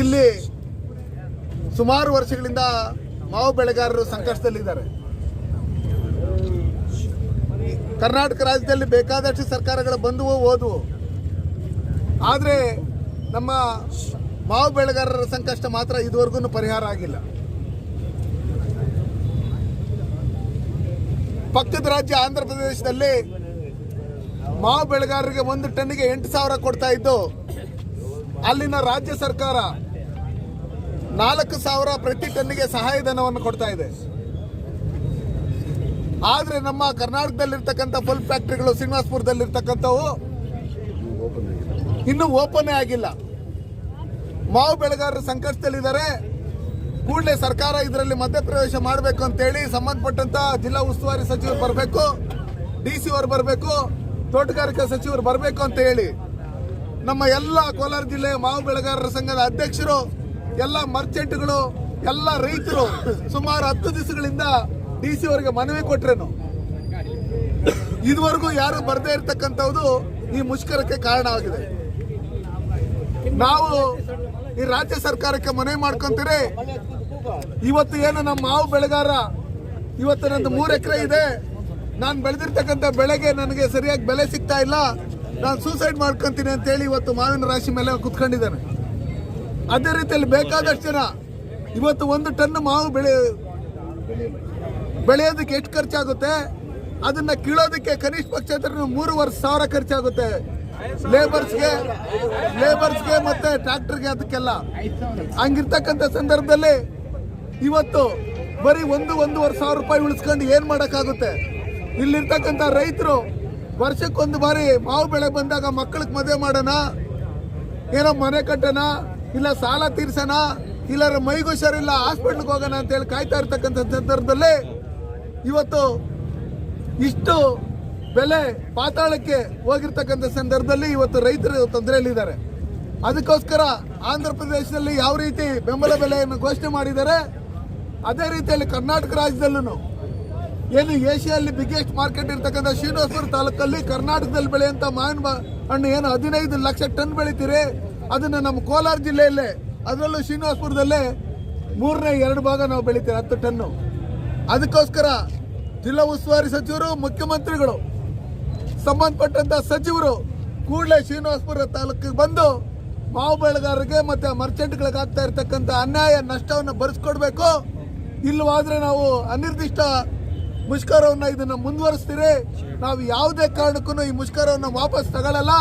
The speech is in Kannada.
ಇಲ್ಲಿ ಸುಮಾರು ವರ್ಷಗಳಿಂದ ಮಾವು ಬೆಳೆಗಾರರು ಸಂಕಷ್ಟದಲ್ಲಿದ್ದಾರೆ. ಕರ್ನಾಟಕ ರಾಜ್ಯದಲ್ಲಿ ಬೇಕಾದಷ್ಟು ಸರ್ಕಾರಗಳು ಬಂದುವು ಹೋದವು, ಆದರೆ ನಮ್ಮ ಮಾವು ಬೆಳೆಗಾರರ ಸಂಕಷ್ಟ ಮಾತ್ರ ಇದುವರೆಗೂ ಪರಿಹಾರ ಆಗಿಲ್ಲ. ಪಕ್ಕದ ರಾಜ್ಯ ಆಂಧ್ರ ಪ್ರದೇಶದಲ್ಲಿ ಮಾವು ಬೆಳೆಗಾರರಿಗೆ 1 ಟನ್ನಿಗೆ 8,000 ಕೊಡ್ತಾ ಇದ್ದು, ಅಲ್ಲಿನ ರಾಜ್ಯ ಸರ್ಕಾರ 4,000 ಪ್ರತಿ ಟನ್ನಿಗೆ ಸಹಾಯಧನವನ್ನು ಕೊಡ್ತಾ ಇದೆ. ಆದರೆ ನಮ್ಮ ಕರ್ನಾಟಕದಲ್ಲಿರ್ತಕ್ಕಂಥ ಫುಲ್ ಫ್ಯಾಕ್ಟ್ರಿಗಳು ಶ್ರೀನಿವಾಸಪುರದಲ್ಲಿರ್ತಕ್ಕಂಥವು ಇನ್ನೂ ಓಪನ್ ಆಗಿಲ್ಲ. ಮಾವು ಬೆಳೆಗಾರರು ಸಂಕಷ್ಟದಲ್ಲಿದ್ದಾರೆ. ಕೂಡಲೇ ಸರ್ಕಾರ ಇದರಲ್ಲಿ ಮಧ್ಯಪ್ರವೇಶ ಮಾಡಬೇಕು ಅಂತೇಳಿ ಸಂಬಂಧಪಟ್ಟಂತ ಜಿಲ್ಲಾ ಉಸ್ತುವಾರಿ ಸಚಿವರು ಬರಬೇಕು, DC ಅವರು ಬರಬೇಕು, ತೋಟಗಾರಿಕಾ ಸಚಿವರು ಬರಬೇಕು ಅಂತ ಹೇಳಿ ನಮ್ಮ ಎಲ್ಲ ಕೋಲಾರ ಜಿಲ್ಲೆ ಮಾವು ಬೆಳೆಗಾರರ ಸಂಘದ ಅಧ್ಯಕ್ಷರು, ಎಲ್ಲ ಮರ್ಚೆಂಟ್ಗಳು, ಎಲ್ಲ ರೈತರು ಸುಮಾರು 10 ದಿವಸಗಳಿಂದ DC ಅವರಿಗೆ ಮನವಿ ಕೊಟ್ರೇನು ಇದುವರೆಗೂ ಯಾರು ಬರದೇ ಇರತಕ್ಕಂಥದ್ದು ಈ ಮುಷ್ಕರಕ್ಕೆ ಕಾರಣವಾಗಿದೆ. ನಾವು ಈ ರಾಜ್ಯ ಸರ್ಕಾರಕ್ಕೆ ಮನವಿ ಮಾಡ್ಕೊಂತೀರಿ. ಇವತ್ತು ಏನು ನಮ್ಮ ಮಾವು ಬೆಳೆಗಾರ, ಇವತ್ತು ನಂದು 3 ಎಕರೆ ಇದೆ, ನಾನು ಬೆಳೆದಿರ್ತಕ್ಕಂಥ ಬೆಳೆಗೆ ನನಗೆ ಸರಿಯಾಗಿ ಬೆಲೆ ಸಿಗ್ತಾ ಇಲ್ಲ, ನಾನು ಸೂಸೈಡ್ ಮಾಡ್ಕೊಂತೀನಿ ಅಂತೇಳಿ ಇವತ್ತು ಮಾವಿನ ರಾಶಿ ಮೇಲೆ ಕುತ್ಕೊಂಡಿದ್ದಾನೆ. ಅದೇ ರೀತಿಯಲ್ಲಿ ಬೇಕಾದಷ್ಟು ಜನ ಇವತ್ತು 1 ಟನ್ ಮಾವು ಬೆಳೆಯೋದಕ್ಕೆ ಎಷ್ಟು ಖರ್ಚಾಗುತ್ತೆ, ಅದನ್ನ ಕೀಳೋದಕ್ಕೆ ಕನಿಷ್ಠ ಪಕ್ಷ 3,500,000 ಖರ್ಚಾಗುತ್ತೆ. ಲೇಬರ್ಸ್ಗೆ ಮತ್ತೆ ಟ್ರಾಕ್ಟರ್ಗೆ, ಅದಕ್ಕೆಲ್ಲ. ಹಂಗಿರ್ತಕ್ಕಂಥ ಸಂದರ್ಭದಲ್ಲಿ ಇವತ್ತು ಬರೀ 1,500,000 ರೂಪಾಯಿ ಉಳಿಸ್ಕೊಂಡು ಏನ್ ಮಾಡಕ್ಕಾಗುತ್ತೆ? ಇಲ್ಲಿರ್ತಕ್ಕಂಥ ರೈತರು ವರ್ಷಕ್ಕೊಂದು ಬಾರಿ ಮಾವು ಬೆಳೆ ಬಂದಾಗ ಮಕ್ಕಳಿಗೆ ಮದುವೆ ಮಾಡೋಣ, ಏನೋ ಮನೆ ಕಟ್ಟೋಣ, ಇಲ್ಲ ಸಾಲ ತೀರ್ಸೋಣ, ಇಲ್ಲ ಮೈಗೆ ಹುಷಾರಿಲ್ಲ ಹಾಸ್ಪಿಟ್ಲ್ಗೆ ಹೋಗೋಣ ಅಂತೇಳಿ ಕಾಯ್ತಾ ಇರ್ತಕ್ಕಂಥ ಸಂದರ್ಭದಲ್ಲಿ ಇವತ್ತು ಇಷ್ಟು ಬೆಲೆ ಪಾತಾಳಕ್ಕೆ ಹೋಗಿರ್ತಕ್ಕಂಥ ಸಂದರ್ಭದಲ್ಲಿ ಇವತ್ತು ರೈತರು ತೊಂದರೆಯಲ್ಲಿದ್ದಾರೆ. ಅದಕ್ಕೋಸ್ಕರ ಆಂಧ್ರ ಪ್ರದೇಶದಲ್ಲಿ ಯಾವ ರೀತಿ ಬೆಂಬಲ ಬೆಲೆಯನ್ನು ಘೋಷಣೆ ಮಾಡಿದ್ದಾರೆ, ಅದೇ ರೀತಿಯಲ್ಲಿ ಕರ್ನಾಟಕ ರಾಜ್ಯದಲ್ಲೂ ಏನು ಏಷ್ಯಾದಲ್ಲಿ ಬಿಗ್ಗೆಸ್ಟ್ ಮಾರ್ಕೆಟ್ ಇರ್ತಕ್ಕಂಥ ಶ್ರೀನಿವಾಸಪುರ ತಾಲೂಕಲ್ಲಿ ಕರ್ನಾಟಕದಲ್ಲಿ ಬೆಳೆಯುವಂಥ ಮಾವಿನ ಹಣ್ಣು ಏನು 15 ಲಕ್ಷ ಟನ್ ಬೆಳಿತೀರಿ, ಅದನ್ನು ನಮ್ಮ ಕೋಲಾರ ಜಿಲ್ಲೆಯಲ್ಲೇ, ಅದರಲ್ಲೂ ಶ್ರೀನಿವಾಸಪುರದಲ್ಲೇ 2/3 ಭಾಗ ನಾವು ಬೆಳಿತೀವಿ, 10 ಟನ್ನು. ಅದಕ್ಕೋಸ್ಕರ ಜಿಲ್ಲಾ ಉಸ್ತುವಾರಿ ಸಚಿವರು, ಮುಖ್ಯಮಂತ್ರಿಗಳು, ಸಂಬಂಧಪಟ್ಟಂತ ಸಚಿವರು ಕೂಡಲೇ ಶ್ರೀನಿವಾಸಪುರ ತಾಲೂಕಿಗೆ ಬಂದು ಮಾವು ಬೆಳೆಗಾರರಿಗೆ ಮತ್ತೆ ಮರ್ಚೆಂಟ್ಗಳಿಗೆ ಆಗ್ತಾ ಇರ್ತಕ್ಕಂಥ ಅನ್ಯಾಯ ನಷ್ಟವನ್ನು ಭರಿಸ್ಕೊಡ್ಬೇಕು. ಇಲ್ಲವಾದ್ರೆ ನಾವು ಅನಿರ್ದಿಷ್ಟ ಮುಷ್ಕರವನ್ನು ಇದನ್ನು ಮುಂದುವರಿಸ್ತೀರಿ. ನಾವು ಯಾವುದೇ ಕಾರಣಕ್ಕೂ ಈ ಮುಷ್ಕರವನ್ನು ವಾಪಸ್ ತಗೊಳ್ಳಲ್ಲ.